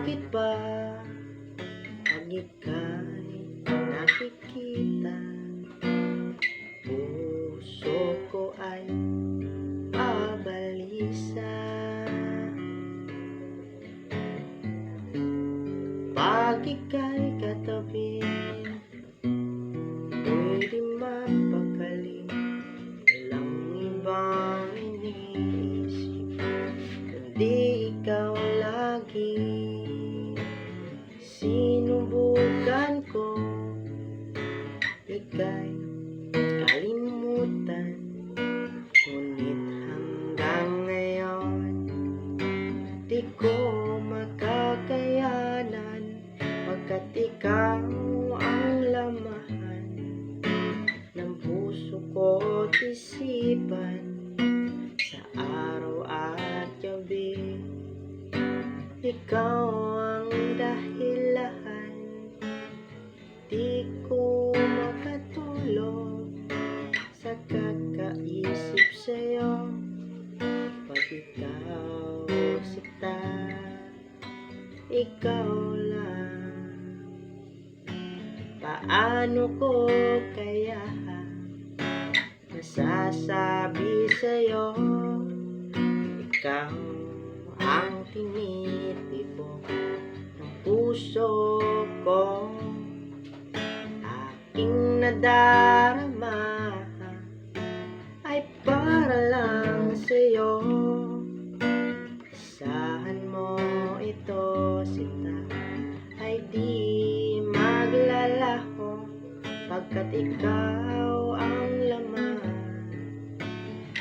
Bakit ba pag ika'y nakikita, puso ko ay pabalisa? Pag ika'y katabi, pwede mapakali, walang ibang iniisip kundi ikaw lagi. Sinubukan ko ika'y kalimutan, ngunit hanggang ngayon di ko makakayanan, pagkat ikaw ang lamahan ng puso ko't isipan sa araw at gabi. Ikaw ang dahilan, di ko makatulog sa kakaisip sa'yo. Pag ikaw sita, ikaw lang. Paano ko kaya masasabi sa'yo, ikaw ang tinitibok ng puso ko, aking nadarama ay para lang sa'yo. Asahan mo ito, sita, ay di maglalaho, pagkat ikaw ang laman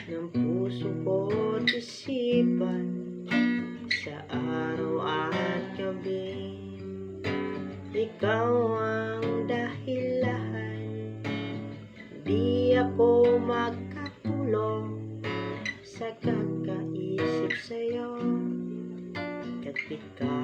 ng puso ko't isipan sa araw at gabi. Ikaw ang dahilan, di ako makatulog sa kakaisip sa'yo, kat ikaw